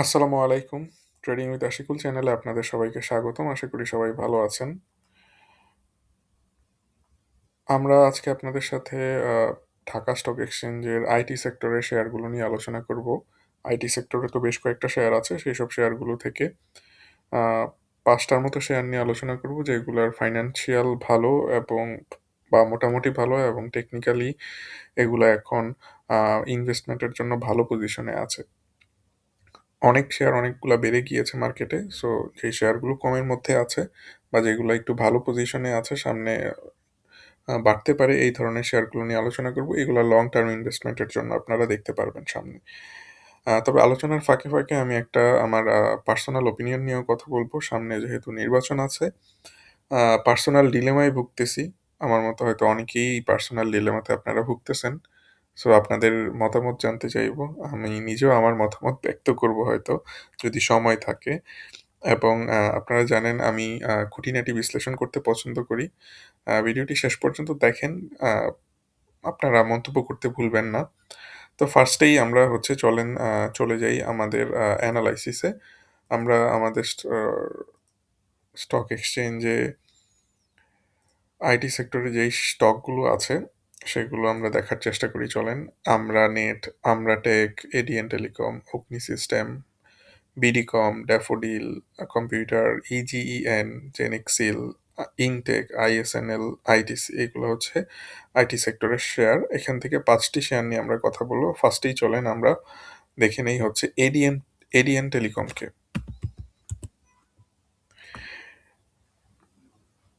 আসসালামু আলাইকুম। Trading with Ashikul চ্যানেলে আপনাদের সবাইকে স্বাগতম। আশা করি সবাই ভালো আছেন। আমরা আজকে আপনাদের সাথে আ ঢাকা স্টক এক্সচেঞ্জের আইটি সেক্টরের শেয়ারগুলো নিয়ে আলোচনা করব। আইটি সেক্টরে তো বেশ কয়েকটা শেয়ার আছে। সেসব শেয়ারগুলো থেকে আ ৫ টার মতো শেয়ার নিয়ে আলোচনা করব যেগুলার ফাইন্যান্সিয়াল ভালো এবং মোটামুটি ভালো এবং টেকনিক্যালি এগুলা এখন আ ইনভেস্টমেন্টের জন্য ভালো পজিশনে আছে। অনেক শেয়ার অনেকগুলা বেড়ে গিয়েছে মার্কেটে। সো যেই শেয়ারগুলো কমের মধ্যে আছে বা যেগুলা একটু ভালো পজিশনে আছে সামনে বাড়তে পারে এই ধরনের শেয়ারগুলো নিয়ে আলোচনা করব। এগুলা লং টার্ম ইনভেস্টমেন্টের জন্য আপনারা দেখতে পারবেন সামনে। তবে আলোচনার ফাঁকে আমি একটা আমার পার্সোনাল ওপিনিয়ন নিয়েও কথা বলব। সামনে যেহেতু নির্বাচন আছে, আ পার্সোনাল ডিলেমায় ভুগতেছি। আমার মতো হয়তো অনেকেই পার্সোনাল ডিলেমাতে আপনারা ভুগতেছেন। সো আপনাদের মতামত জানতে চাইবো। আমি নিজেও আমার মতামত ব্যক্ত করব হয়তো যদি সময় থাকে। এবং আপনারা জানেন আমি খুঁটিনাটি বিশ্লেষণ করতে পছন্দ করি। ভিডিওটি শেষ পর্যন্ত দেখেন। আ আপনারা মন্তব্য করতে ভুলবেন না। তো ফার্স্টেই আমরা হচ্ছে চলেন চলে যাই আমাদের এনালাইসিস এ। আমরা আমাদের স্টক এক্সচেঞ্জে আইটি সেক্টরে যেই স্টকগুলো আছে, সেগুলো আমরা দেখার চেষ্টা করি চলেন। Amra net, Amra tech, ADN telecom, Agni system, BDCom, Daffodil, computer, ইজিইএন, জেনেক্সিল, ইনটেক, আইএসএনএল, আইটিসি এগুলো হচ্ছে আইটি সেক্টরের শেয়ার। এখান থেকে ৫ টি শেয়ার নিয়ে আমরা কথা বলব। ফার্স্টেই চলেন আমরা দেখে নেই হচ্ছে এডিএন এডিএন টেলিকমকে।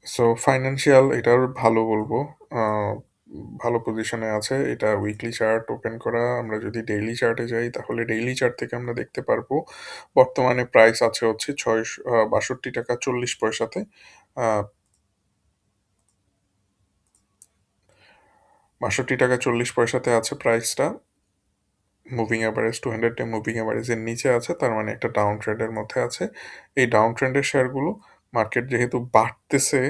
সো ফাইন্যান্সিয়াল এটার ভালো বলবো। আ ভালো পজিশনে আছে। এটা উইকলি চার্ট ওপেন করা। আমরা যদি ডেইলি চার্টে যাই তাহলে ডেইলি চার্ট থেকে আমরা দেখতে পারবো বর্তমানে প্রাইস আছে হচ্ছে ৳৬২.৪০ তে। আ ৳৬২.৪০ তে আছে প্রাইসটা। মুভিং এভারেজ 200 ডে মুভিং এভারেজের নিচে আছে। তার মানে একটা ডাউন ট্রেন্ড এর মধ্যে আছে। এই ডাউন ট্রেন্ড এর শেয়ারগুলো মার্কেট যেহেতু বাড়তেছে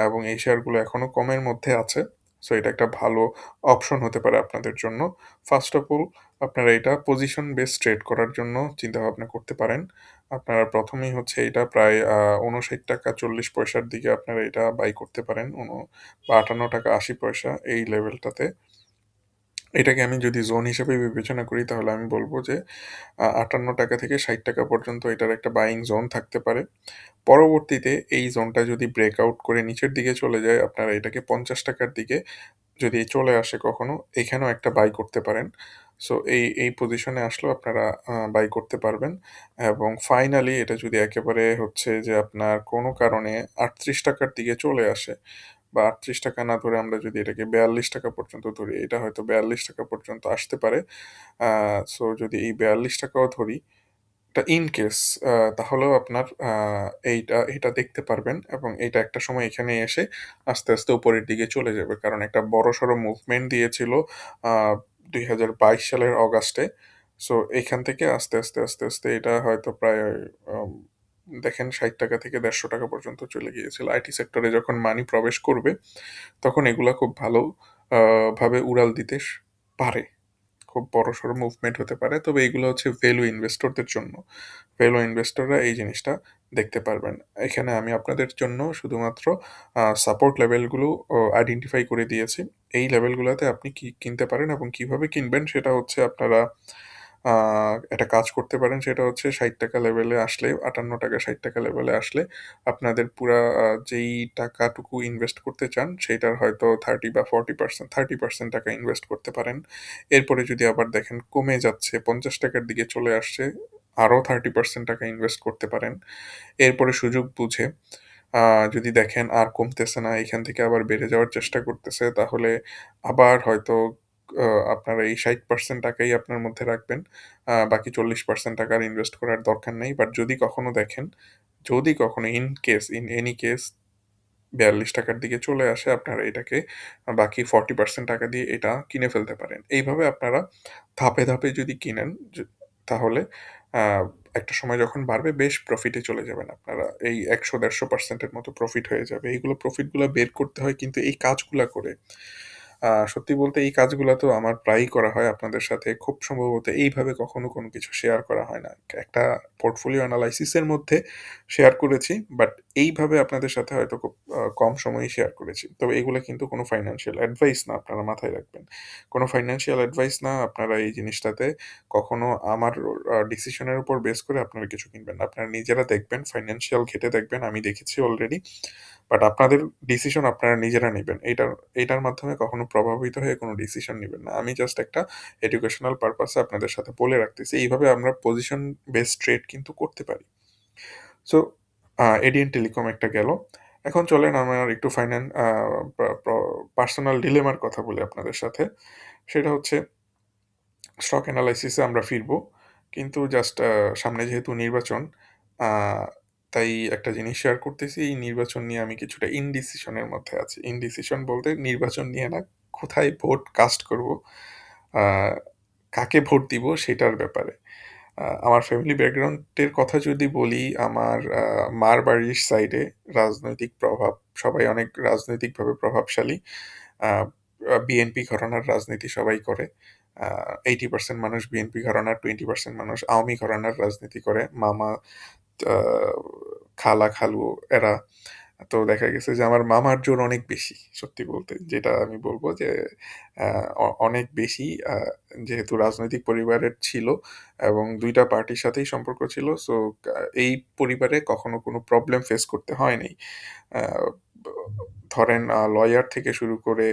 এবং এই শেয়ারগুলো এখনো কমের মধ্যে আছে। সো এটা একটা ভালো অপশন হতে পারে আপনাদের জন্য। ফার্স্ট অফ অল আপনারা এটা পজিশন বেস ট্রেড করার জন্য চিন্তাভাবনা করতে পারেন। আপনারা ১ম এই হচ্ছে এটা প্রায় ৳৫৯.৪০ র দিকে আপনারা এটা বাই করতে পারেন। বা ৳৫৮.৮০ এই লেভেলটাতে। এটাকে আমি যদি জোন হিসেবে বিবেচনা করি তাহলে আমি বলব যে ৳৫৮ থেকে ৳৬০ পর্যন্ত এটার একটা বাইং জোন থাকতে পারে। পরবর্তীতে এই জোনটা যদি ব্রেকআউট করে নিচের দিকে চলে যায়, আপনারা এটাকে ৳৫০ র দিকে যদি চলে আসে কখনো, এখানেও একটা বাই করতে পারেন। সো এই পজিশনে আসলেও আপনারা বাই করতে পারবেন এবং ফাইনালি এটা যদি একেবারে হচ্ছে যে আপনার কোনো কারণে ৳৩৮ র দিকে চলে আসে বা ৳৩৮ না ধরে আমরা যদি এটাকে ৳৪২ পর্যন্ত ধরি, এটা হয়তো ৳৪২ পর্যন্ত আসতে পারে। আ সো যদি এই ৳৪২ ও ধরি, এটা ইন কেস তাহলেও আপনার এটা দেখতে পারবেন এবং এটা একটা সময় এখানে এসে আস্তে উপরের দিকে চলে যাবে। কারণ একটা বড়সড় মুভমেন্ট দিয়েছিল আ ২০২২ সালের অগাস্টে। সো এখান থেকে আস্তে এটা হয়তো প্রায় আম দেখেন ৳৬০ থেকে ৳১৫০ পর্যন্ত চলে গিয়েছিল। আইটি সেক্টরে যখন মানি প্রবেশ করবে, তখন এগুলা খুব ভালো আ ভাবে উড়াল দিতে পারে। খুব বড়সড় মুভমেন্ট হতে পারে। তবে এগুলো হচ্ছে ভ্যালু ইনভেস্টরদের জন্য। ভ্যালু ইনভেস্টররা এই জিনিসটা দেখতে পারবেন। এখানে আমি আপনাদের জন্য শুধুমাত্র সাপোর্ট লেভেলগুলো আইডেন্টিফাই করে দিয়েছি। এই লেভেলগুলাতে আপনি কি কিনতে পারেন এবং কিভাবে কিনবেন সেটা হচ্ছে আপনারা আ একটা কাজ করতে পারেন। সেটা হচ্ছে ৳৬০ লেভেলে আসলে ৳৫৮, ৳৬০ লেভেলে আসলে আপনাদের পুরা যেই টাকাটুকু ইনভেস্ট করতে চান সেটার হয়তো 30 বা 40% 30% টাকা ইনভেস্ট করতে পারেন। এরপরে যদি আবার দেখেন কমে যাচ্ছে ৳৫০ র দিকে চলে আসছে, আরও 30% টাকা ইনভেস্ট করতে পারেন। এরপরে সুযোগ বুঝে আ যদি দেখেন আর কমতেছে না, এখান থেকে আবার বেড়ে যাওয়ার চেষ্টা করতেছে, তাহলে আবার হয়তো আ আপনারা এই ৬০% টাকাই আপনার মধ্যে রাখবেন। বাকি 40% টাকা আর ইনভেস্ট করার দরকার নেই। বাট যদি কখনো দেখেন, যদি কখনো ইন এনি কেস ৳৪২ র দিকে চলে আসে, আপনারা এটাকে বাকি 40% টাকা দিয়ে এটা কিনে ফেলতে পারেন। এইভাবে আপনারা ধাপে যদি কিনেন তাহলে আ একটা সময় যখন বাড়বে বেশ প্রফিটে চলে যাবেন আপনারা। এই ১০০-১৫০% এর মতো প্রফিট হয়ে যাবে। এইগুলো প্রফিটগুলা বের করতে হয় কিন্তু এই কাজগুলা করে। সত্যি বলতে এই কাজগুলা তো আমার প্রায়ই করা হয় আপনাদের সাথে। খুব সম্ভবত এইভাবে কখনো কোনো কিছু শেয়ার করা হয় না। একটা পোর্টফোলিও এনালাইসিস এর মধ্যে শেয়ার করেছি। বাট এইভাবে আপনাদের সাথে হয়তো খুব কম সময়েই শেয়ার করেছি। তবে এগুলা কিন্তু কোনো ফাইন্যান্সিয়াল অ্যাডভাইস না, আপনারা মাথায় রাখবেন। কোনো ফাইন্যান্সিয়াল অ্যাডভাইস না, আপনারা এই জিনিসটাতে কখনো আমার ডিসিশনের উপর বেস করে আপনারা কিছু কিনবেন না। আপনারা নিজেরা দেখবেন, ফাইন্যান্সিয়াল ঘেঁটে দেখবেন। আমি দেখেছি অলরেডি। বাট আপনাদের ডিসিশন আপনারা নিজেরা নিবেন। এইটার মাধ্যমে কখনো প্রভাবিত হয়ে কোনো ডিসিশন নিবেন না। আমি জাস্ট একটা এডুকেশনাল পারপাসে আপনাদের সাথে বলে রাখতেছি। এইভাবে আমরা পজিশন বেসড ট্রেড কিন্তু করতে পারি। সো এডিএন টেলিকম একটা গেল। এখন চলেন আমার একটু পার্সোনাল ডিলেমার কথা বলি আপনাদের সাথে। সেটা হচ্ছে স্টক এনালাইসিসে আমরা ফিরবো। কিন্তু জাস্ট সামনে যেহেতু নির্বাচন, আ তাই একটা জিনিস শেয়ার করতেছি। এই নির্বাচন নিয়ে আমি কিছুটা ইনডিসিশন এর মধ্যে আছি। ইনডিসিশন বলতে নির্বাচন নিয়ে না, কোথায় ভোট কাস্ট করব, আ কাকে ভোট দিব সেটার ব্যাপারে। আমার ফ্যামিলি ব্যাকগ্রাউন্ডের কথা যদি বলি, আমার মার বাড়ির সাইডে রাজনৈতিক প্রভাব, সবাই অনেক রাজনৈতিকভাবে প্রভাবশালী। আ আ বিএনপি ঘরানার রাজনীতি সবাই করে। আ 80% মানুষ বিএনপি ঘরানার, 20% মানুষ আওয়ামী ঘরানার রাজনীতি করে। মামা, আ খালা, খালু এরা। তো দেখা গেছে যে আমার মামার জোর অনেক বেশি, সত্যি বলতে। যেটা আমি বলব যে আ অনেক বেশি, যেহেতু রাজনৈতিক পরিবারের ছিল এবং ২ টা পার্টির সাথেই সম্পর্ক ছিল। সো এই পরিবারে কখনো কোনো প্রবলেম ফেস করতে হয় নাই। আ ব ধরেন লয়ার থেকে শুরু করে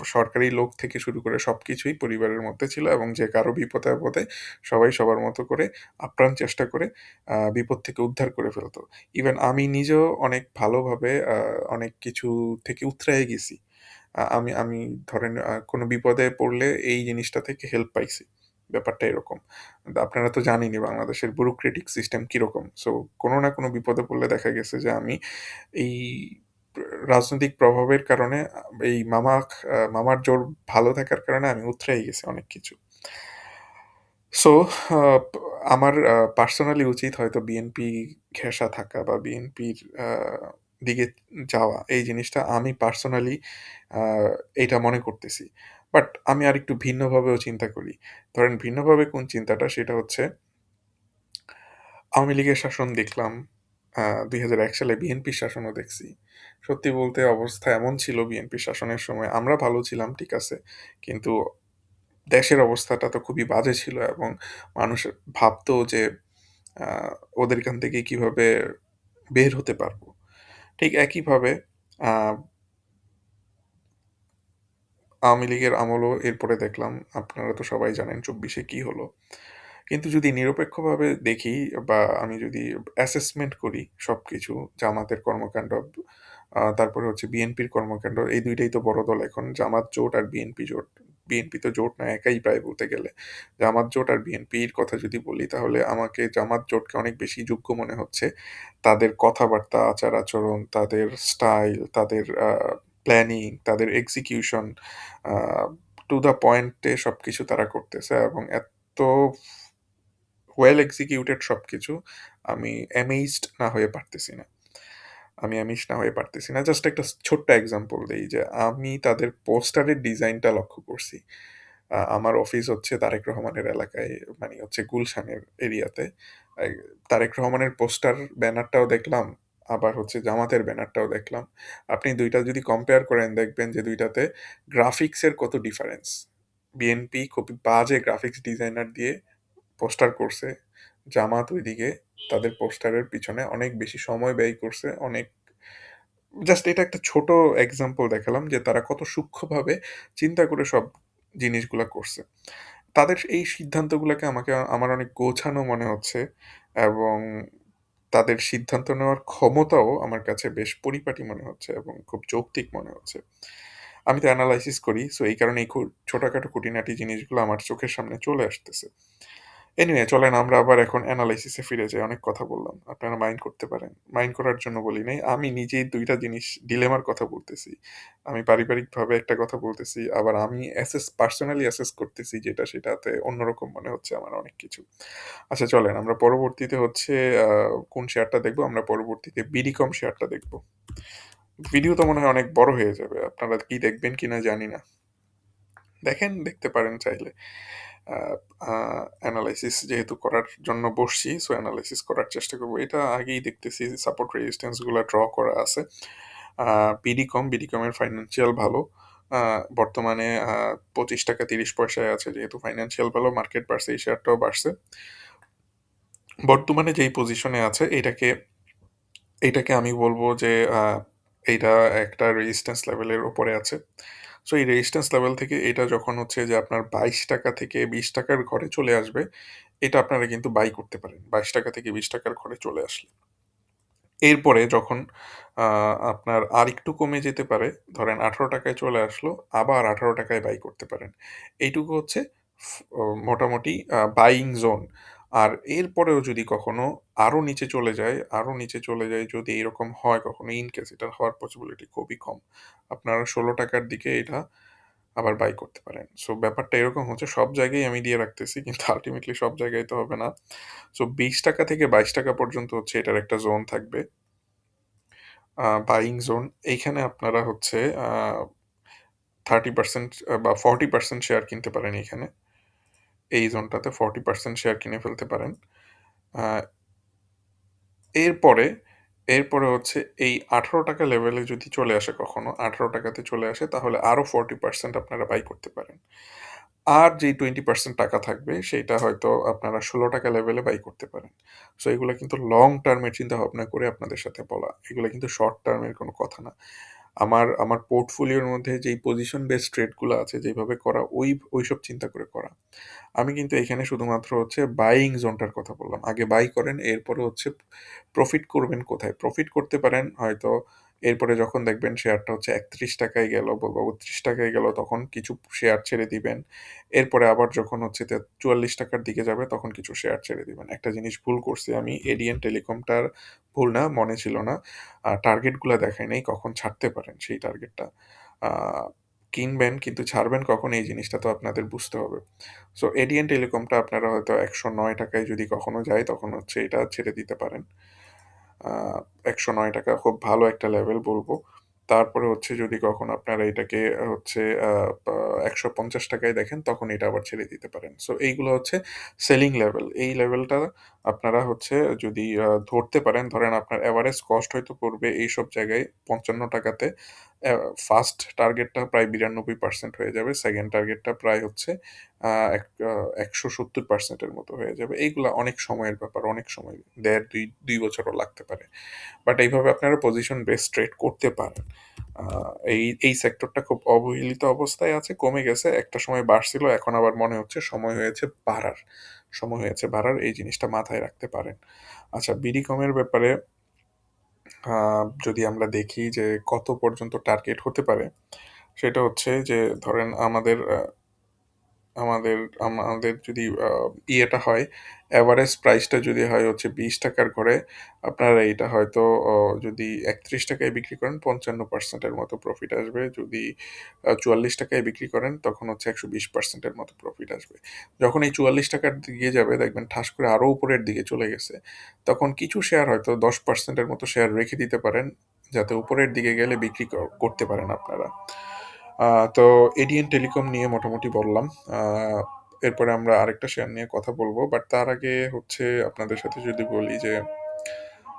সরকারি লোক থেকে শুরু করে সবকিছুই পরিবারের মধ্যে ছিল এবং যে কারো বিপদে-আপদে সবাই সবার মতো করে আপ্রাণ চেষ্টা করে বিপদ থেকে উদ্ধার করে ফেলত। ইভেন আমি নিজেও অনেক ভালোভাবে অনেক কিছু থেকে উতরায়ে গেছি। আমি আমি ধরেন কোনো বিপদে পড়লে এই জিনিসটা থেকে হেল্প পাইছি। ব্যাপারটা এরকম। আপনারা তো জানেনই বাংলাদেশের ব্যুরোক্রেটিক সিস্টেম কিরকম। সো কোনো না কোনো বিপদে পড়লে দেখা গেছে যে আমি এই রাজনৈতিক প্রভাবের কারণে এই মামার জোর ভালো থাকার কারণে আমি উতরাই গেছি অনেক কিছু। সো আ প আমার পার্সোনালি উচিত হয়তো বিএনপি ঘেঁষা থাকা বা বিএনপির দিকে যাওয়া। এই জিনিসটা আমি পার্সোনালি আ এইটা মনে করতেছি। বাট আমি আরেকটু ভিন্নভাবেও চিন্তা করি। ধরেন ভিন্নভাবে কোন চিন্তাটা, সেটা হচ্ছে আওয়ামী লীগের শাসন দেখলাম। ২০০১ সালে বিএনপির শাসনও দেখছি। সত্যি বলতে অবস্থা এমন ছিল বিএনপির শাসনের সময়, আমরা ভালো ছিলাম ঠিক আছে। কিন্তু দেশের অবস্থাটা তো খুবই বাজে ছিল এবং মানুষ ভাবতো যে আ ওদের এখান থেকে কিভাবে বের হতে পারবো। ঠিক একইভাবে আ আওয়ামী লীগের আমলও এরপরে দেখলাম। আপনারা তো সবাই জানেন ২৪ এ কি হলো। কিন্তু যদি নিরপেক্ষভাবে দেখি বা আমি যদি অ্যাসেসমেন্ট করি সবকিছু, জামাতের কর্মকাণ্ড, তারপরে হচ্ছে বিএনপির কর্মকাণ্ড, এই ২ টাই তো বড় দল এখন। জামাত জোট আর বিএনপি জোট। বিএনপি তো জোট না, একাই প্রায় বলতে গেলে। জামাত জোট আর বিএনপির কথা যদি বলি, তাহলে আমাকে জামাত জোটকে অনেক বেশি যোগ্য মনে হচ্ছে। তাদের কথাবার্তা, আচার-আচরণ, তাদের স্টাইল, তাদের প্ল্যানিং, তাদের এক্সিকিউশন, আ টু দ্য পয়েন্টে সবকিছু তারা করতেছে এবং এত ওয়েল এক্সিকিউটেড সবকিছু, আমি অ্যামেজড না হয়ে পারতেছি না। আমি অ্যামেজড না হয়ে পারতেছি না। জাস্ট একটা ছোট্ট এক্সাম্পল দেই যে আমি তাদের পোস্টারের ডিজাইনটা লক্ষ্য করছি। আমার অফিস হচ্ছে তারেক রহমানের এলাকায়, মানে হচ্ছে গুলশানের এরিয়াতে। এই তারেক রহমানের পোস্টার ব্যানারটাও দেখলাম, আবার হচ্ছে জামাতের ব্যানারটাও দেখলাম। আপনি ২ টা যদি কম্পেয়ার করেন দেখবেন যে ২ টাতে গ্রাফিক্সের কত ডিফারেন্স। বিএনপি খুবই বাজে গ্রাফিক্স ডিজাইনার দিয়ে পোস্টার করছে। জামাত ওইদিকে তাদের পোস্টারের পিছনে অনেক বেশি সময় ব্যয় করছে। জাস্ট এটা একটা ছোট এক্সাম্পল দেখালাম যে তারা কত সূক্ষ্মভাবে চিন্তা করে সব জিনিসগুলা করছে। তাদের এই সিদ্ধান্তগুলাকে আমার অনেক গোছানো মনে হচ্ছে এবং তাদের সিদ্ধান্ত নেওয়ার ক্ষমতাও আমার কাছে বেশ পরিপাটি মনে হচ্ছে এবং খুব যৌক্তিক মনে হচ্ছে। আমি তো এনালাইসিস করি। সো এই কারণে এই ছোটখাটো খুঁটিনাটি জিনিসগুলো আমার চোখের সামনে চলে আসতেছে। এনিওয়ে চলেন আমরা আবার এখন এনালাইসিস এ ফিরে যাই। অনেক কথা বললাম। আপনারা মাইন্ড করতে পারেন। মাইন্ড করার জন্য বলি নাই। আমি নিজেই ২ টা জিনিস ডিলেমার কথা বলতেছি। আমি পারিবারিকভাবে একটা কথা বলতেছি। আবার আমি পার্সোনালি অ্যাসেস করতেছি যেটা সেটাতে অন্যরকম মনে হচ্ছে আমার অনেক কিছু। আচ্ছা চলেন আমরা পরবর্তীতে হচ্ছে আ কোন শেয়ারটা দেখব? আমরা পরবর্তীতে বিডিকম শেয়ারটা দেখব। ভিডিও তো মনে হয় অনেক বড় হয়ে যাবে। আপনারা কি দেখবেন কিনা জানি না। দেখেন, দেখতে পারেন চাইলে। আ আ এনালাইসিস যেহেতু করার জন্য বসছি, সো এনালাইসিস করার চেষ্টা করব। এটা আগেই দেখতেছি সাপোর্ট রেজিস্ট্যান্স গুলা ড্র করা আছে। বিডিকম এর ফাইন্যান্সিয়াল ভালো। আ বর্তমানে ৳25.30 আছে। যেহেতু ফাইন্যান্সিয়াল ভালো, মার্কেট বাড়ছে, এই শেয়ারটাও বাড়ছে। বর্তমানে যেই পজিশনে আছে এটাকে আমি বলব যে এইটা একটা রেজিস্ট্যান্স লেভেলের উপরে আছে। সো এই রেজিস্ট্যান্স লেভেল থেকে এটা যখন হচ্ছে যে আপনার ৳22 থেকে ৳20 র ঘরে চলে আসবে, এটা আপনারা কিন্তু বাই করতে পারেন। ৳22 থেকে ৳20 র ঘরে চলে আসলে। এরপরে যখন আ আপনার আরেকটু কমে যেতে পারে, ধরেন ৳18 য় চলে আসলো, আবার ৳18 য় বাই করতে পারেন। এইটুকু হচ্ছে মোটামুটি বাইং জোন। আর এরপরেও যদি কখনো আরো নিচে চলে যায় যদি এরকম হয় কখনো ইন কেস এটা হওয়ার পসিবিলিটি খুবই কম। আপনারা ৳16 র দিকে এটা আবার বাই করতে পারেন। সো ব্যাপারটা এরকম হচ্ছে সব জায়গায় আমি দিয়ে রাখতেছি কিন্তু আল্টিমেটলি সব জায়গায় তো হবে না। সো ৳20 থেকে ৳22 পর্যন্ত হচ্ছে এটার একটা জোন থাকবে। Buying zone. এইখানে আপনারা হচ্ছে আ 30% বা 40% শেয়ার কিনতে পারেন এইখানে। এই জোনটাতে 40% শেয়ার কিনে ফেলতে পারেন। আ এরপরে, এরপরে হচ্ছে এই ৳18 লেভেলে যদি চলে আসে কখনো, ৳18 তে চলে আসে তাহলে আরো 40% আপনারা বাই করতে পারেন। আর যেই 20% টাকা থাকবে সেইটা হয়তো আপনারা ৳16 লেভেলে বাই করতে পারেন। সো এগুলা কিন্তু লং টার্ম এর চিন্তাভাবনা করে আপনাদের সাথে বলা। এগুলা কিন্তু শর্ট টার্ম এর কোনো কথা না। আমার পোর্টফোলিওর মধ্যে যেই পজিশন বেসড ট্রেড গুলা আছে যেভাবে করা ওইসব চিন্তা করে করা। আমি কিন্তু এখানে শুধুমাত্র হচ্ছে বাইং জোনটার কথা বললাম। আগে বাই করেন, এরপরে হচ্ছে প্রফিট করবেন কোথায়? প্রফিট করতে পারেন হয়তো এরপরে যখন দেখবেন শেয়ারটা হচ্ছে ৳31 য় গেল বা ৳32 য় গেল তখন কিছু শেয়ার ছেড়ে দিবেন। এরপরে আবার যখন হচ্ছে ৳44 র দিকে যাবে তখন কিছু শেয়ার ছেড়ে দিবেন। একটা জিনিস ভুল করছি আমি, এডিএন টেলিকমটার ভুল না, মনে ছিল না। টার্গেট গুলা দেখাই নাই কখন ছাড়তে পারেন সেই টার্গেটটা। আ কিনবেন কিন্তু ছাড়বেন কখন এই জিনিসটা তো আপনাদের বুঝতে হবে। সো এডিএন টেলিকমটা আপনারা হয়তো ৳109 য় যদি কখনো যায় তখন হচ্ছে এটা ছেড়ে দিতে পারেন। আ ৳109 খুব ভালো একটা লেভেল বলবো। তারপরে হচ্ছে যদি কখনো আপনারা এটাকে হচ্ছে আ পা ৳150 য় দেখেন তখন এটা আবার ছেড়ে দিতে পারেন। সো এইগুলো হচ্ছে সেলিং লেভেল। এই লেভেলটা আপনারা হচ্ছে যদি ধরতে পারেন, ধরেন আপনার এভারেজ কস্ট হয়তো পড়বে এইসব জায়গায় ৳55 তে। অ্যা ফার্স্ট টার্গেটটা প্রায় 92% হয়ে যাবে। সেকেন্ড টার্গেটটা প্রায় হচ্ছে আ এক আ ১৭০% এর মতো হয়ে যাবে। এইগুলা অনেক সময়ের ব্যাপার, অনেক সময় ১.৫ ২ বছরও লাগতে পারে। বাট এইভাবে আপনারা পজিশন বেস ট্রেড করতে পারেন। আ এই সেক্টরটা খুব অবহেলিত অবস্থায় আছে, কমে গেছে। একটা সময় বাড়ছিল, এখন আবার মনে হচ্ছে সময় হয়েছে বাড়ার। সময় হয়েছে বাড়ার, এই জিনিসটা মাথায় রাখতে পারেন। আচ্ছা, বিডিকমের ব্যাপারে আ যদি আমরা দেখি যে কত পর্যন্ত টার্গেট হতে পারে, সেটা হচ্ছে যে ধরেন আমাদের আমাদের যদি ইয়েটা হয়, এভারেজ প্রাইসটা যদি হয় হচ্ছে ৳20 র ঘরে, আপনারা এইটা হয়তো যদি ৳31 য় বিক্রি করেন 55% এর মতো প্রফিট আসবে। যদি ৳44 য় বিক্রি করেন তখন হচ্ছে 120% এর মতো প্রফিট আসবে। যখন এই ৳44 র দিকে যাবে দেখবেন ঠাস করে আরো উপরের দিকে চলে গেছে। তখন কিছু শেয়ার হয়তো 10% এর মতো শেয়ার রেখে দিতে পারেন, যাতে উপরের দিকে গেলে বিক্রি করতে পারেন আপনারা। আ তো এডিএন টেলিকম নিয়ে মোটামুটি বললাম। আ এরপরে আমরা আরেকটা শেয়ার নিয়ে কথা বলব। বাট তার আগে হচ্ছে আপনাদের সাথে যদি বলি যে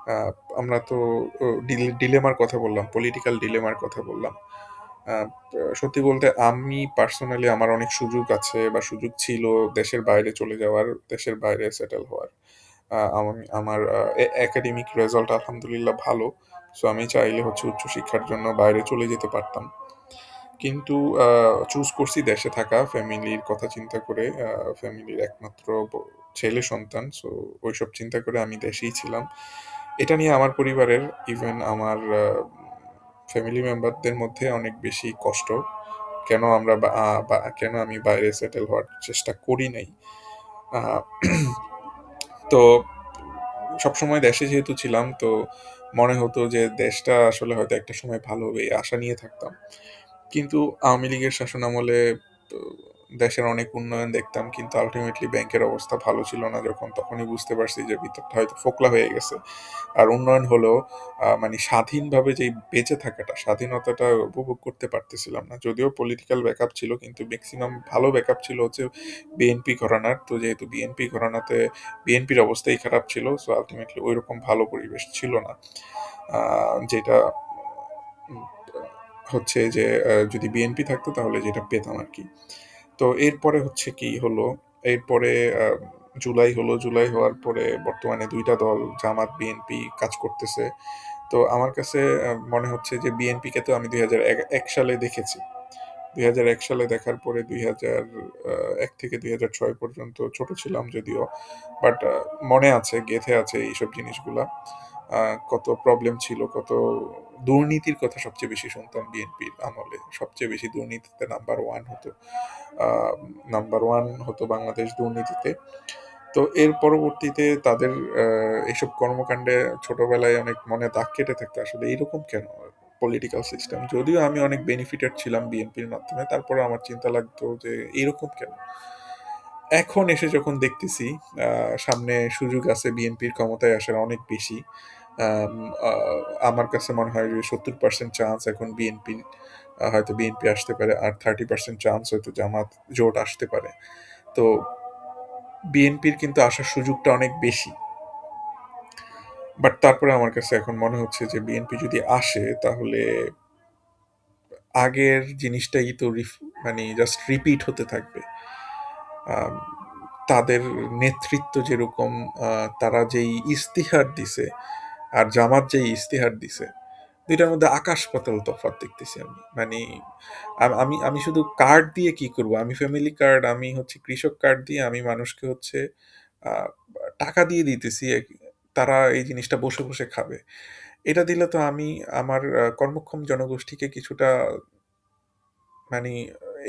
আ আমরা তো ডিলেমার কথা বললাম, পলিটিক্যাল ডিলেমার কথা বললাম। আ সত্যি বলতে আমি পার্সোনালি আমার অনেক সুযোগ আছে বা সুযোগ ছিল দেশের বাইরে চলে যাওয়ার, দেশের বাইরে সেটেল হওয়ার। আমার একাডেমিক রেজাল্ট আলহামদুলিল্লাহ ভালো। সো আমি চাইলে হচ্ছে উচ্চশিক্ষার জন্য বাইরে চলে যেতে পারতাম। কিন্তু চুজ করছি দেশে থাকা ফ্যামিলির কথা চিন্তা করে। ফ্যামিলির একমাত্র ছেলে সন্তান। সো ওইসব চিন্তা করে আমি দেশেই ছিলাম। এটা নিয়ে আমার পরিবারের, ইভেন আমার ফ্যামিলি মেম্বারদের মধ্যে অনেক বেশি কষ্ট। কেন আমরা বা আ বা কেন আমি বাইরে সেটেল হওয়ার চেষ্টা করি নাই। আ তো সবসময় দেশে যেহেতু ছিলাম তো মনে হতো যে দেশটা আসলে হয়তো একটা সময় ভালো হবে, এই আশা নিয়ে থাকতাম। কিন্তু আওয়ামী লীগের শাসনামলে তো দেশের অনেক উন্নয়ন দেখতাম, কিন্তু আলটিমেটলি ব্যাংকের অবস্থা ভালো ছিল না যখন, তখনই বুঝতে পারছি যে ভিতরটা হয়তো ফোকলা হয়ে গেছে। আর উন্নয়ন হলেও মানে স্বাধীনভাবে যেই বেঁচে থাকাটা, স্বাধীনতাটা উপভোগ করতে পারতেছিলাম না। যদিও পলিটিক্যাল ব্যাকআপ ছিল, কিন্তু ম্যাক্সিমাম ভালো ব্যাকআপ ছিল হচ্ছে বিএনপি ঘরানার। তো যেহেতু বিএনপি ঘরানাতে বিএনপির অবস্থাই খারাপ ছিল, সো আলটিমেটলি ওইরকম ভালো পরিবেশ ছিল না। যেটা উম, হচ্ছে যে যদি বিএনপি থাকতো তাহলে যেটা পেতাম আর কি। তো এরপরে হচ্ছে কি হলো, এরপরে আহ, জুলাই হলো। জুলাই হওয়ার পরে বর্তমানে দুইটা দল, জামাত বিএনপি কাজ করতেছে। তো আমার কাছে মনে হচ্ছে যে বিএনপিকে তো আমি 2001 সালে দেখেছি। 2001 সালে দেখার পরে 2001 থেকে 2006 পর্যন্ত ছোট ছিলাম যদিও, বাট মনে আছে, গেঁথে আছে এইসব জিনিসগুলা। কত প্রবলেম ছিল, কত দুর্নীতির কথা সবচেয়ে বেশি শুনতাম বিএনপির আমলে। সবচেয়ে বেশি দুর্নীতিতে নাম্বার 1 হতো, নাম্বার 1 হতো বাংলাদেশ দুর্নীতিতে। তো এর পরবর্তীতে তাদের এইসব কর্মকাণ্ডে ছোটবেলায় অনেক মনে দাগ কেটে থাকতো, আসলে এইরকম কেন পলিটিক্যাল সিস্টেম। যদিও আমি অনেক বেনিফিটেড ছিলাম বিএনপির মাধ্যমে, তারপরে আমার চিন্তা লাগতো যে এইরকম কেন। এখন এসে যখন দেখতেছি সামনে সুযোগ আছে বিএনপির ক্ষমতায় আসার অনেক বেশি, আম, আমার কাছে মনে হয় যে 70% চান্স এখন বিএনপি, হয়তো বিএনপি আসতে পারে, আর 30% চান্স হয়তো জামাত জোট আসতে পারে। তো বিএনপির কিন্তু আসার সুযোগটা অনেক বেশি। বাট তারপরে আমার কাছে এখন মনে হচ্ছে যে বিএনপি যদি আসে তাহলে আগের জিনিসটাই তো মানে জাস্ট রিপিট হতে থাকবে। আম, তাদের নেতৃত্ব যেরকম, তারা যেই ইস্তিহার দিছে আর জামাত যেই ইস্তিহার দিছে, দুইটার মধ্যে আকাশ পাতাল তফাৎ দেখতেছি আমি। মানে আমি আমি শুধু কার্ড দিয়ে কি করব, আমি ফ্যামিলি কার্ড, আমি হচ্ছে কৃষক কার্ড দিয়ে আমি মানুষকে হচ্ছে আহ, টাকা দিয়ে দিতেছি, তারা এই জিনিসটা বসে বসে খাবে। এটা দিলে তো আমি আমার কর্মক্ষম জনগোষ্ঠীকে কিছুটা মানে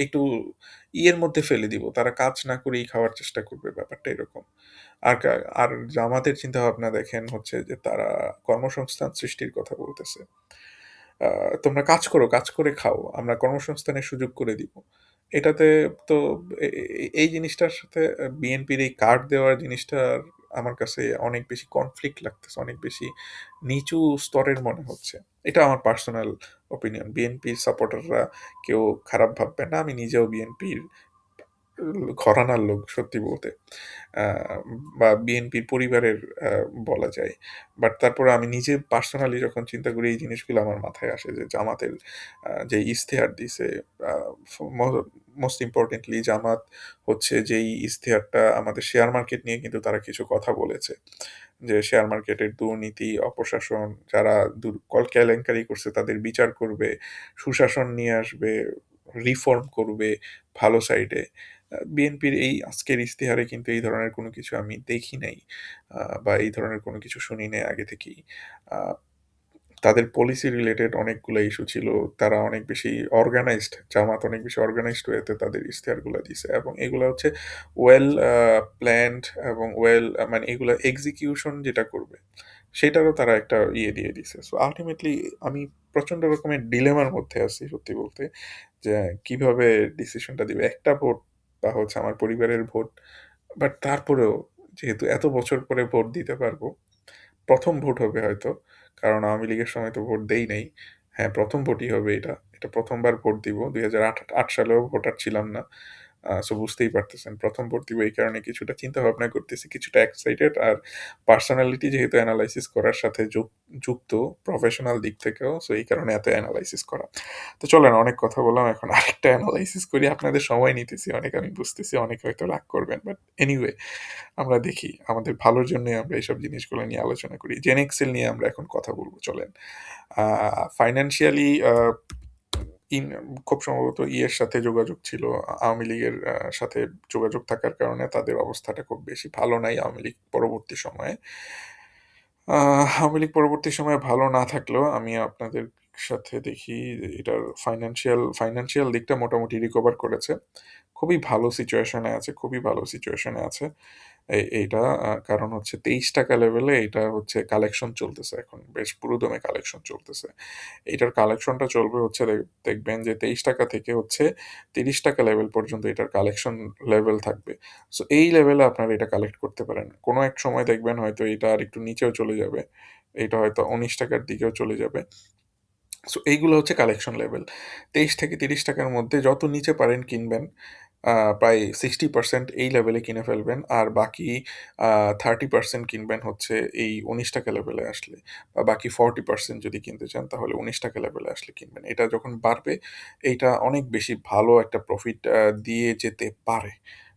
একটু ইয়ের মধ্যে ফেলে দিব, তারা কাজ না করেই খাওয়ার চেষ্টা করবে, ব্যাপারটা এরকম। আর জামাতের চিন্তা ভাবনা দেখেন হচ্ছে যে তারা কর্মসংস্থান সৃষ্টির কথা বলতেছে। তোমরা কাজ করো, কাজ করে খাও, আমরা কর্মসংস্থানের সুযোগ করে দিব। এটাতে তো এই জিনিসটার সাথে বিএনপির এই কার্ড দেওয়ার জিনিসটার আমার কাছে অনেক বেশি কনফ্লিক্ট লাগতেছে, অনেক বেশি নিচু স্তরের মনে হচ্ছে। এটা আমার পার্সোনাল ওপিনিয়ন। বিএনপির সাপোর্টাররা কেউ খারাপ ভাববে না, আমি নিজেও বিএনপির ঘরানার লোক সত্যি বলতে, আহ, বা বিএনপির পরিবারের বলা যায়। বাট তারপরে আমি নিজে পার্সোনালি যখন চিন্তা করি এই জিনিসগুলো আমার মাথায় আসে যে জামাতের যে ইশতেহার দিছে, মোস্ট ইম্পর্টেন্টলি জামাত হচ্ছে যেই ইশতেহারটা আমাদের শেয়ার মার্কেট নিয়ে কিন্তু তারা কিছু কথা বলেছে, যে শেয়ার মার্কেটের দুর্নীতি, অপশাসন, যারা কেলেঙ্কারি করছে তাদের বিচার করবে, সুশাসন নিয়ে আসবে, রিফর্ম করবে ভালো সাইডে। বিএনপির এই আজকের ইশতেহারে কিন্তু এই ধরনের কোনো কিছু আমি দেখি নাই, বা এই ধরনের কোনো কিছু শুনি নাই আগে থেকেই। আহ, তাদের পলিসি রিলেটেড অনেকগুলো ইস্যু ছিল। তারা অনেক বেশি অর্গানাইজড, জামাত অনেক বেশি অর্গানাইজড ওয়েতে তাদের ইশতেহারগুলো দিছে, এবং এগুলো হচ্ছে ওয়েল প্ল্যান্ড এবং ওয়েল, মানে এগুলো এক্সিকিউশন যেটা করবে সেটারও তারা একটা ইয়ে দিয়ে দিছে। সো আলটিমেটলি আমি প্রচন্ড রকমের ডিলেমার মধ্যে আছি সত্যি বলতে, যে কিভাবে ডিসিশনটা দিবে। একটা ভোট বা হচ্ছে আমার পরিবারের ভোট, বাট তারপরেও যেহেতু এত বছর পরে ভোট দিতে পারবো, প্রথম ভোট হবে হয়তো, কারণ আওয়ামী লীগের সময় তো ভোট দেই নাই। হ্যাঁ, প্রথম ভোটই হবে এটা, এটা প্রথমবার ভোট দিব। 2008 সালেও ভোটার ছিলাম না। সো বুঝতেই পারতেছেন প্রথম ভোট দিব, এই কারণে কিছুটা চিন্তা ভাবনা করতেছি, কিছুটা এক্সাইটেড। আর পার্সোনালিটি যেহেতু অ্যানালাইসিস করার সাথে যুক্ত, প্রফেশনাল দিক থেকেও, সো এই কারণে এত অ্যানালাইসিস করা। তো চলেন, অনেক কথা বললাম, এখন আরেকটা অ্যানালাইসিস করি। আপনাদের সময় নিতেছি অনেক, আমি বুঝতেছি অনেক হয়তো রাগ করবেন, বাট এনিওয়ে আমরা দেখি, আমাদের ভালোর জন্য আমরা এইসব জিনিসগুলো নিয়ে আলোচনা করি। জেন এক্সেল নিয়ে আমরা এখন কথা বলবো, চলেন। ফাইন্যান্সিয়ালি ইন খুব সম্ভবত ইয়ের সাথে যোগাযোগ ছিল, আওয়ামী লীগের সাথে যোগাযোগ থাকার কারণে তাদের অবস্থাটা খুব বেশি ভালো নাই আওয়ামী লীগ পরবর্তী সময়ে। আওয়ামী লীগ পরবর্তী সময়ে ভালো না থাকলেও আমি আপনাদের সাথে দেখি যে এটার ফাইন্যান্সিয়াল দিকটা মোটামুটি রিকভার করেছে। খুবই ভালো সিচুয়েশনে আছে, খুবই ভালো সিচুয়েশনে আছে। এইটা কারণ হচ্ছে ৳২৩ লেভেলে এটা হচ্ছে কালেকশন চলতেছে এখন। বেশ পুরোদমে কালেকশন চলতেছে। এইটার কালেকশনটা চলবে হচ্ছে দেখবেন যে ৳২৩ থেকে হচ্ছে ৳৩০ লেভেল পর্যন্ত এটার কালেকশন লেভেল থাকবে। সো এই লেভেলে আপনারা এটা কালেক্ট করতে পারেন। কোনো এক সময় দেখবেন হয়তো এটা আরেকটু নিচেও চলে যাবে। এটা হয়তো ৳১৯ র দিকেও চলে যাবে। সো এইগুলো হচ্ছে কালেকশন লেভেল। ৳২৩ থেকে ৳৩০ র মধ্যে যত নিচে পারেন কিনবেন। প্রায় 60% এই লেভেলে কিনে ফেলবেন। আর বাকি আ 30% কিনবেন হচ্ছে এই ৳১৯ লেভেলে আসলে। বা বাকি 40% যদি কিনতে চান তাহলে ৳১৯ লেভেলে আসলে কিনবেন। এটা যখন বাড়বে এইটা অনেক বেশি ভালো একটা প্রফিট দিয়ে যেতে পারে।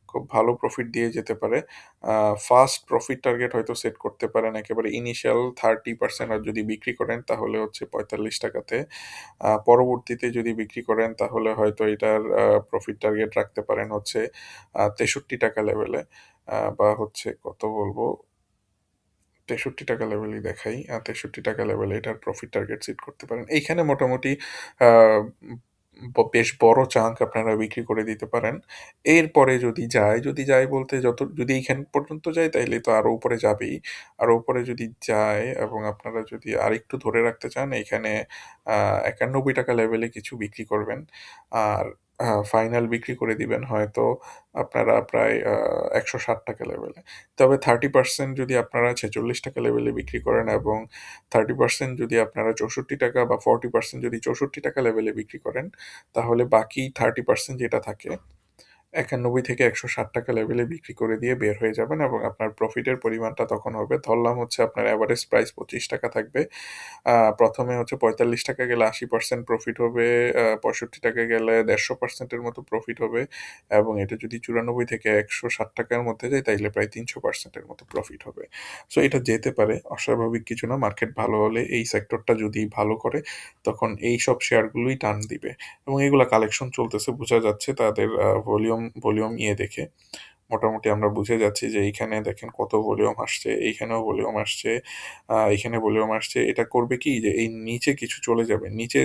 খুব ভালো প্রফিট দিয়ে যেতে পারে। আ ফার্স্ট প্রফিট টার্গেট হয়তো সেট করতে পারেন একেবারে ইনিশিয়াল 30% আর যদি বিক্রি করেন তাহলে হচ্ছে ৳৪৫ তে। পরবর্তীতে যদি বিক্রি করেন তাহলে হয়তো এটার প্রফিট টার্গেট রাখতে পারেন হচ্ছে ৳৬৩ লেভেলে। বা হচ্ছে কত বলবো ৳৬৩ লেভেলেই দেখাই। ৳৬৩ লেভেলে এটার প্রফিট টার্গেট সেট করতে পারেন। এইখানে মোটামুটি আ বেশ বড় চাঙ্ক আপনারা বিক্রি করে দিতে পারেন। এরপরে যদি যায় বলতে যদি এইখান পর্যন্ত যায় তাইলে তো আরো উপরে যাবেই। আরো উপরে যদি যায় এবং আপনারা যদি আরেকটু ধরে রাখতে চান এইখানে ৳৯১ লেভেলে কিছু বিক্রি করবেন। আর ফাইনাল বিক্রি করে দিবেন হয়তো আপনারা প্রায় ৳১৬০ লেভেলে। তবে 30% যদি আপনারা ৳৪৬ লেভেলে বিক্রি করেন এবং 30% যদি আপনারা ৳৬৪ বা 40% যদি ৳৬৪ লেভেলে বিক্রি করেন, তাহলে বাকি 30% যেটা থাকে ৳৯১ থেকে ৳১৬০ লেভেলে বিক্রি করে দিয়ে বের হয়ে যাবেন এবং আপনার প্রফিটের পরিমাণটা তখন হবে ধরলাম হচ্ছে আপনার এভারেজ প্রাইস ৳২৫ থাকবে। ১ম এ হচ্ছে ৳৪৫ গেলে ৮০% প্রফিট হবে, ৳৬৫ গেলে ১৫০% এর মতো প্রফিট হবে এবং এটা যদি ৳৯৪ থেকে ৳১৬০ র মধ্যে যায় তাইলে প্রায় ৩০০% এর মতো প্রফিট হবে। সো এটা যেতে পারে, অস্বাভাবিক কিছু না। মার্কেট ভালো হলে এই সেক্টরটা যদি ভালো করে তখন এইসব শেয়ারগুলোই টান দিবে। এবং এগুলা কালেকশন চলতেছে বোঝা যাচ্ছে তাদের ভলিউম দেখে। মোটামুটি আমরা বুঝে যাচ্ছি যে এইখানে দেখেন কত ভলিউম আসছে, এইখানেও ভলিউম আসছে, এইখানে ভলিউম আসছে। এটা করবে কি যে এই নিচে কিছু চলে যাবে। নিচে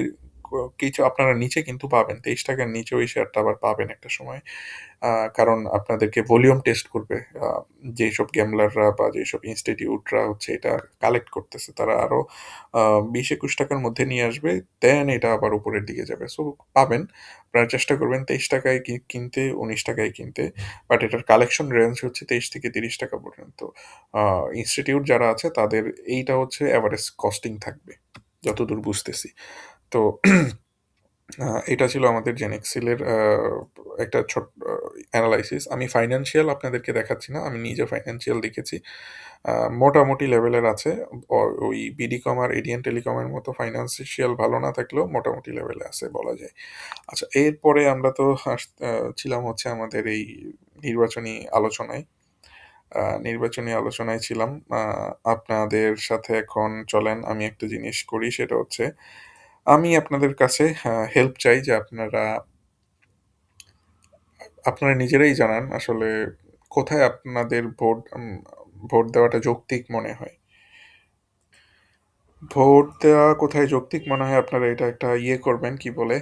কিছু আপনারা নিচে কিন্তু পাবেন। ৳২৩ র নিচেও এই শেয়ারটা আবার পাবেন একটা সময়। আ কারণ আপনাদেরকে ভলিউম টেস্ট করবে। যেসব গ্যামলাররা বা যেসব ইনস্টিটিউটরা হচ্ছে এটা কালেক্ট করতেছে তারা আরো ৳২০-২১ র মধ্যে নিয়ে আসবে। দেন এটা আবার উপরের দিকে যাবে। সো পাবেন। আপনারা চেষ্টা করবেন ৳২৩ কিনতে, ৳১৯ কিনতে। বাট এটার কালেকশন রেঞ্জ হচ্ছে ৳২৩-৳৩০ পর্যন্ত। আ ইনস্টিটিউট যারা আছে তাদের এইটা হচ্ছে এভারেজ কস্টিং থাকবে। যতদূর বুঝতেছি। তো এটা ছিল আমাদের জেনেক্সিলের একটা এনালাইসিস। আমি ফাইন্যান্সিয়াল আপনাদেরকে দেখাচ্ছি না। আমি নিজে ফাইন্যান্সিয়াল দেখেছি। আ মোটামুটি লেভেলের আছে। ওই বিডিকম আর এডিয়ান টেলিকমের মতো ফাইন্যান্সিয়াল ভালো না থাকলেও মোটামুটি লেভেলে আছে বলা যায়। আচ্ছা এরপরে আমরা তো ছিলাম হচ্ছে আমাদের এই নির্বাচনী আলোচনায়। নির্বাচনী আলোচনায় ছিলাম। আপনাদের সাথে এখন চলেন আমি একটা জিনিস করি সেটা হচ্ছে আমি আপনাদের কাছে হেল্প চাই যে আপনারা নিজেরাই জানান আসলে কোথায় আপনাদের ভোট দেওয়াটা যৌক্তিক মনে হয়? ভোট দেওয়া কোথায় যৌক্তিক মনে হয় আপনারা এটা একটা করবেন কি বলে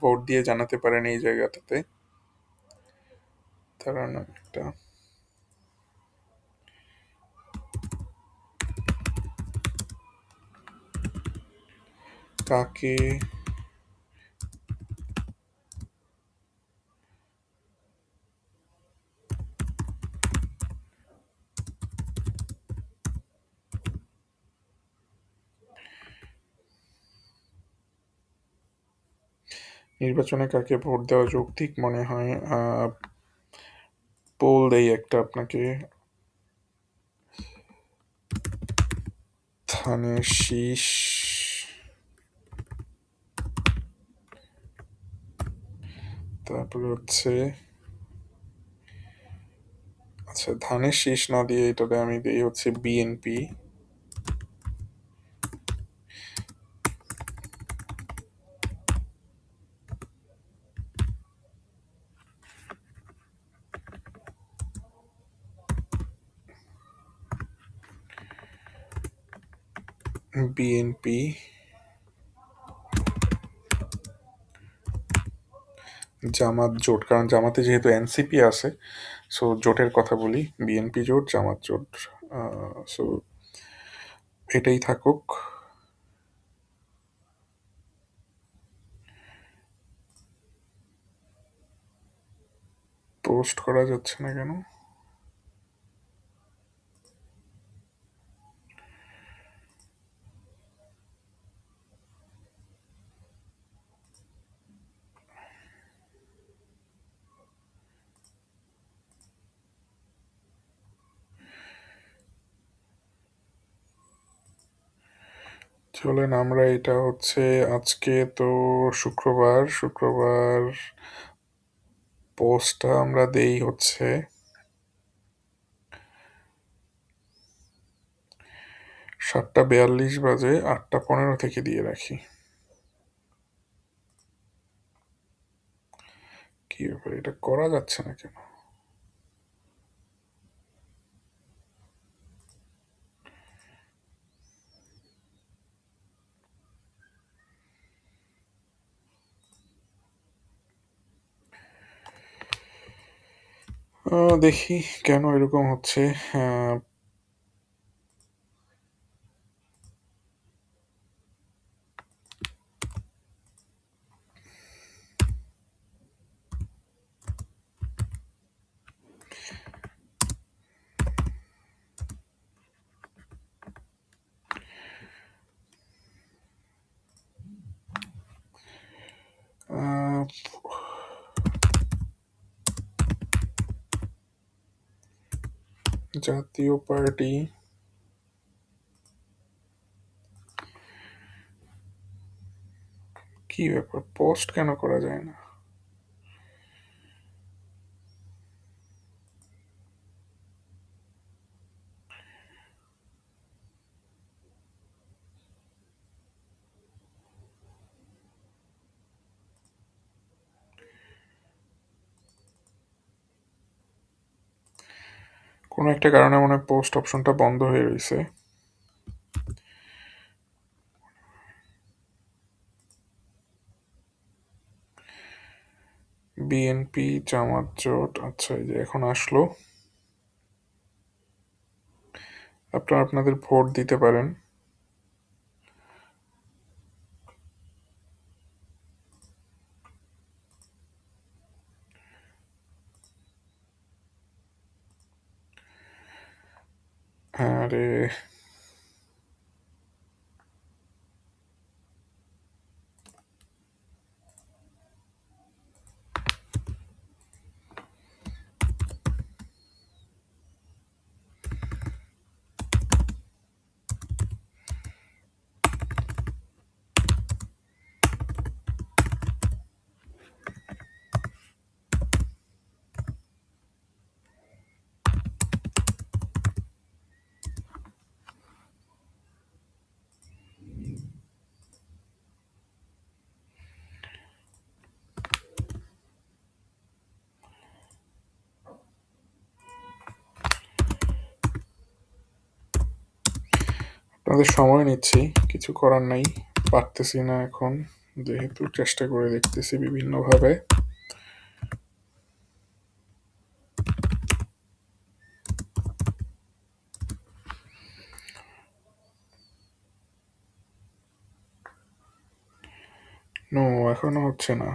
ভোট দিয়ে জানাতে পারেন এই জায়গাটাতে। দাঁড়ান একটা কাকে নির্বাচনে কাকে ভোট দেওয়া যৌক্তিক মনে হয়? পোল দেই একটা আপনাকে। ধানের শীষ, তারপরে হচ্ছে আচ্ছা ধানের শীষ না দিয়ে এটাতে আমি দেই হচ্ছে বিএনপি, বিএনপি জামাত জোট, কারণ জামাতে যেহেতু এনসিপি আছে, সো জোটের কথা বলি, বিএনপি জোট, জামাত জোট। সো এটাই থাকুক। পোস্ট করা যাচ্ছে না কেন? চলেন আমরা, এটা হচ্ছে আজকে তো শুক্রবার, শুক্রবার পোস্টটা আমরা দেই হচ্ছে 7:42 বাজে, 8:15 থেকে দিয়ে রাখি। কি ব্যাপার, এটা করা যাচ্ছে না কেন? দেখি কেন এরকম হচ্ছে। আহ, আহ, জাতীয় পার্টি, কি ব্যাপার, পোস্ট কেন করা যায় না? কোনো একটা কারণে মনে হয় পোস্ট অপশনটা বন্ধ হয়ে রয়েছে। বিএনপি জামাত জোট, আচ্ছা এই যে এখন আসলো। আপনারা আপনাদের ভোট দিতে পারেন। আরে আপনাদের সময় নিচ্ছি, কিছু করার নাই, পারতেছি না এখন, যেহেতু চেষ্টা করে দেখতেছি বিভিন্নভাবে। নো, এখনো হচ্ছে না।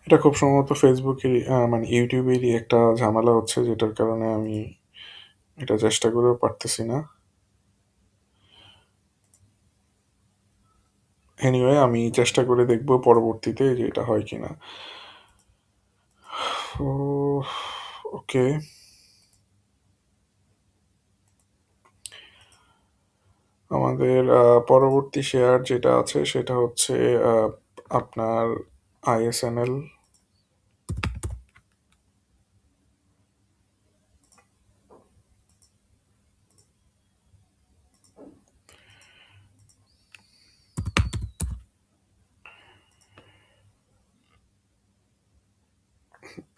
এটা খুব সম্ভবত ফেসবুকেরই মানে ইউটিউবেরই একটা ঝামেলা হচ্ছে, যেটার কারণে আমি এটা চেষ্টা করেও পারতেছি না। এনিওয়ে আমি চেষ্টা করে দেখব পরবর্তীতে যে এটা হয় কিনা। ও ওকে, আমাদের পরবর্তী শেয়ার যেটা আছে সেটা হচ্ছে আপনার আইএসএনএল।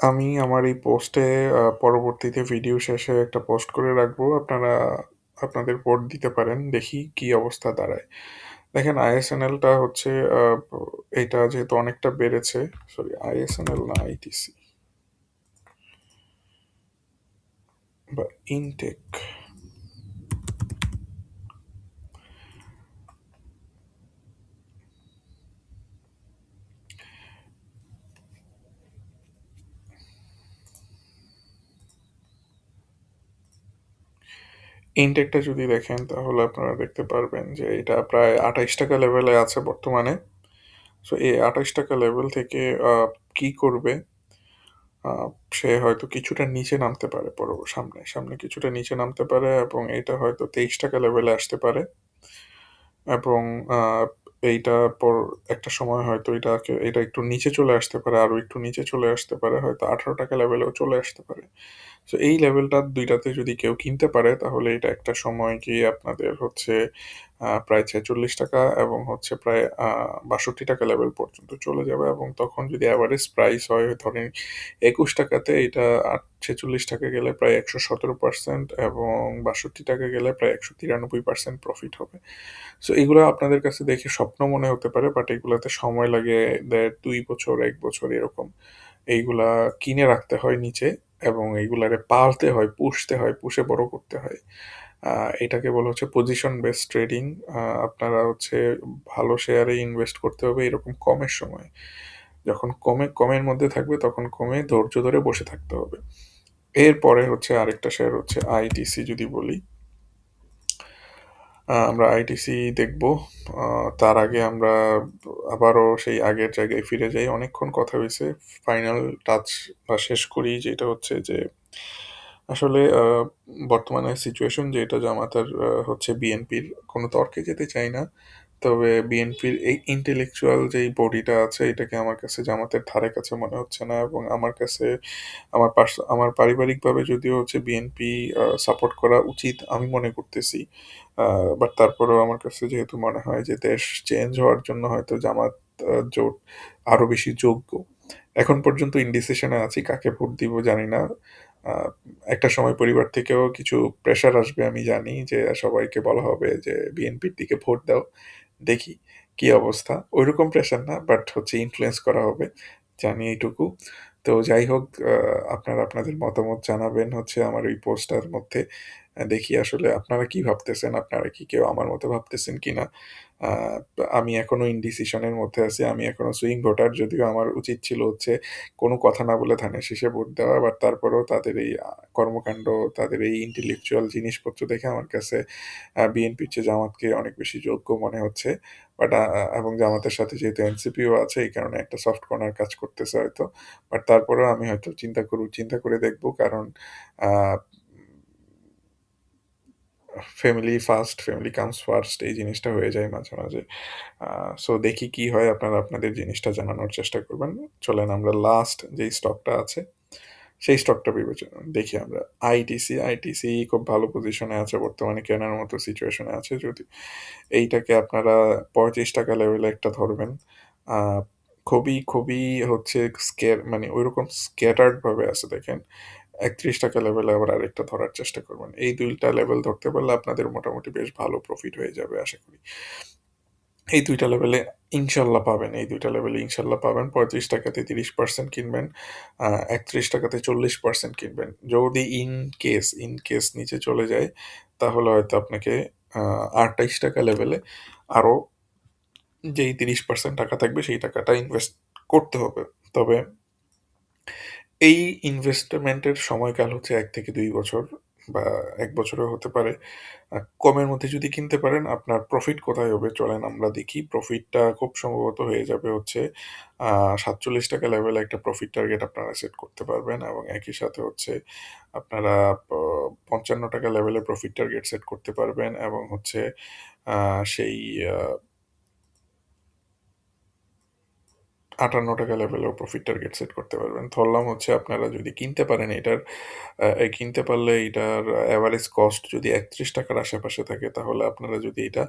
আমি আমার এই পোস্টে পরবর্তীতে ভিডিও শেষে একটা পোস্ট করে রাখবো, আপনারা আপনাদের ভোট দিতে পারেন, দেখি কি অবস্থা দাঁড়ায়। দেখেন আইএসএনএলটা হচ্ছে এটা যেহেতু অনেকটা বেড়েছে, সরি আইএসএনএল না আইটিসি বা ইনটেক। ইনটেকটা যদি দেখেন তাহলে আপনারা দেখতে পারবেন যে এটা প্রায় 28 টাকা লেভেলে আছে বর্তমানে। সো এই 28 টাকা লেভেল থেকে কি করবে, আহ, সে হয়তো কিছুটা নিচে নামতে পারে, সামনে সামনে কিছুটা নিচে নামতে পারে এবং এটা হয়তো 23 টাকা লেভেলে আসতে পারে এবং এইটার পর একটা সময় হয়তো এটা একটু নিচে চলে আসতে পারে, আরো একটু নিচে চলে আসতে পারে, হয়তো 18 টাকা লেভেলেও চলে আসতে পারে। তো এই লেভেলটা দুইটাতে যদি কেউ কিনতে পারে তাহলে এটা একটা সময় গিয়ে আপনাদের হচ্ছে প্রায় 46 টাকা এবং হচ্ছে প্রায় 62 টাকা লেভেল পর্যন্ত চলে যাবে এবং তখন যদি অ্যাভারেজ প্রাইস হয় ধরেন 21 টাকাতে, এটা 46 টাকা গেলে প্রায় 117% এবং 62 টাকা গেলে প্রায় 193% প্রফিট হবে। সো এগুলো আপনাদের কাছে দেখে স্বপ্ন মনে হতে পারে, বাট এগুলাতে সময় লাগে 2 বছর 1 বছর এরকম। এইগুলা কিনে রাখতে হয় নিচে এবং এইগুলারে পালতে হয়, পুষতে হয়, পুষে বড় করতে হয়। এটাকে বলা হচ্ছে পজিশন বেসড ট্রেডিং। আপনারা হচ্ছে ভালো শেয়ারে ইনভেস্ট করতে হবে এরকম কমের সময়। যখন কমের মধ্যে থাকবে তখন কমে ধৈর্য ধরে বসে থাকতে হবে। এরপরে হচ্ছে আরেকটা শেয়ার হচ্ছে আইটিসি যদি বলি। আমরা আইটিসি দেখব। তার আগে আমরা আবারও সেই আগের জায়গায় ফিরে যাই। অনেকক্ষণ কথা হইছে। ফাইনাল টাচ বা শেষ করি, যেটা হচ্ছে যে আসলে বর্তমানে সিচুয়েশন যেটা জামাতার হচ্ছে বিএনপির কোনো তর্কে যেতে চাই না। তবে বিএনপির এই ইন্টেলেকচুয়াল যেই বডিটা আছে এটাকে আমার কাছে জামাতের ধারে কাছে মনে হচ্ছে না এবং আমার কাছে আমার পারিবারিকভাবে যদিও হচ্ছে বিএনপি সাপোর্ট করা উচিত আমি মনে করতেছি। বাট তারপরেও আমার কাছে যেহেতু মনে হয় যে দেশ চেঞ্জ হওয়ার জন্য হয়তো জামাত জোট আরো বেশি যোগ্য। এখন পর্যন্ত ইনডিসিশনে আছি, কাকে ভোট দিব জানি না। আহ, একটা সময় পরিবার থেকেও কিছু প্রেশার আসবে আমি জানি, যে সবাইকে বলা হবে যে বিএনপির দিকে ভোট দাও, দেখি কি অবস্থা। ওইরকম প্রেশার না, বাট হচ্ছে ইনফ্লুয়েন্স করা হবে, জানি এইটুকু। তো যাই হোক, আপনারা আপনাদের মতামত জানাবেন হচ্ছে আমার ওই পোস্টার মধ্যে। দেখি আসলে আপনারা কি ভাবতেছেন, আপনারা কি কেউ আমার মতো ভাবতেছেন কিনা। আহ, আমি এখনো ইনডিসিশনের মধ্যে আছি, আমি এখনো সুইং ভোটার, যদিও আমার উচিত ছিল হচ্ছে কোনো কথা না বলে ধানের শীষে ভোট দেওয়া, বাট তারপরেও তাদের এই কর্মকাণ্ড, তাদের এই ইন্টেলেকচুয়াল জিনিসপত্র দেখে আমার কাছে বিএনপির চেয়ে জামাতকে অনেক বেশি যোগ্য মনে হচ্ছে। বাট এবং জামাতের সাথে যেহেতু এনসিপিও আছে এই কারণে একটা সফট কর্নার কাজ করতেছে হয়তো। বাট তারপরেও আমি হয়তো চিন্তা করে দেখব, কারণ family first, family comes first, এই জিনিসটা হয়ে যায় মাঝে মাঝে। সো দেখি কি হয়, আপনারা আপনাদের জিনিসটা জানানোর চেষ্টা করবেন। চলেন আমরা লাস্ট যেই স্টকটা আছে সেই স্টকটা বিবেচনা দেখি আমরা। আইটিসি খুব ভালো পজিশনে আছে বর্তমানে, কেনার মতো সিচুয়েশনে আছে। যদি এইটাকে আপনারা 35 টাকা লেভেলে একটা ধরবেন। আহ, খুবই হচ্ছে মানে ওইরকম স্ক্যাটার্ড ভাবে আছে দেখেন। 31 টাকা লেভেলে আবার আরেকটা ধরার চেষ্টা করবেন। এই দুইটা লেভেল ধরতে পারলে আপনাদের মোটামুটি বেশ ভালো প্রফিট হয়ে যাবে আশা করি। এই দুইটা লেভেলে ইনশাল্লাহ পাবেন, এই দুইটা লেভেলে ইনশাল্লাহ পাবেন। 35 টাকাতে 30% কিনবেন, 31 টাকাতে 40% কিনবেন। যদি ইন কেস নিচে চলে যায় তাহলে হয়তো আপনাকে 28 টাকা লেভেলে আরও যেই 30% টাকা থাকবে সেই টাকাটা ইনভেস্ট করতে হবে। তবে এই ইনভেস্টমেন্টের সময়কাল হচ্ছে ১ থেকে ২ বছর বা ১ বছরও হতে পারে। কমের মধ্যে যদি কিনতে পারেন আপনার প্রফিট কোথায় হবে চলেন আমরা দেখি। প্রফিটটা খুব সম্ভবত হয়ে যাবে হচ্ছে আ ৳৪৭ লেভেলে একটা প্রফিট টার্গেট আপনারা সেট করতে পারবেন এবং একই সাথে হচ্ছে আপনারা প ৳৫৫ লেভেলে প্রফিট টার্গেট সেট করতে পারবেন এবং হচ্ছে আ সেই আ ৳৫৮ লেভেলেও প্রফিট টার্গেট সেট করতে পারবেন। ধরলাম হচ্ছে আপনারা যদি কিনতে পারেন এটার কিনতে পারলে এটার এভারেজ কস্ট যদি ৳৩১ র আশেপাশে থাকে তাহলে আপনারা যদি এটা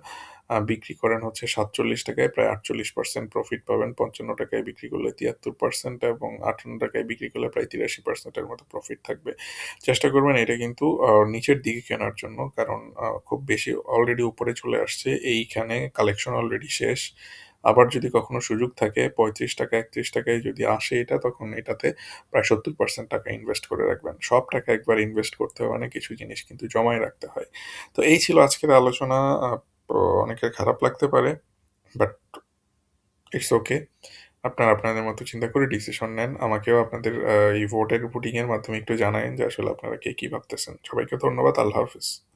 বিক্রি করেন হচ্ছে ৳৪৭ প্রায় ৪৮% প্রফিট পাবেন। ৳৫৫ বিক্রি করলে ৭৩% এবং ৳৫৮ বিক্রি করলে প্রায় ৮৩% এর মতো প্রফিট থাকবে। চেষ্টা করবেন এটা কিন্তু নিচের দিকে কেনার জন্য। কারণ খুব বেশি অলরেডি উপরে চলে আসছে। এইখানে কালেকশন অলরেডি শেষ। আবার যদি কখনো সুযোগ থাকে ৳৩৫ ৳৩১ য় যদি আসে এটা তখন এটাতে প্রায় ৭০% টাকা ইনভেস্ট করে রাখবেন। সব টাকা একবার ইনভেস্ট করতে হবে না, কিছু জিনিস কিন্তু জমায় রাখতে হয়। তো এই ছিল আজকের আলোচনা। আ প অনেকের খারাপ লাগতে পারে। But it's okay. আপনারা আপনাদের মতো চিন্তা করে ডিসিশন নেন। আমাকেও আপনাদের এই ভোটিং এর মাধ্যমে একটু জানায়েন যে আসলে আপনারা কে কি ভাবতেছেন। সবাইকে ধন্যবাদ। আল্লাহ হাফেজ।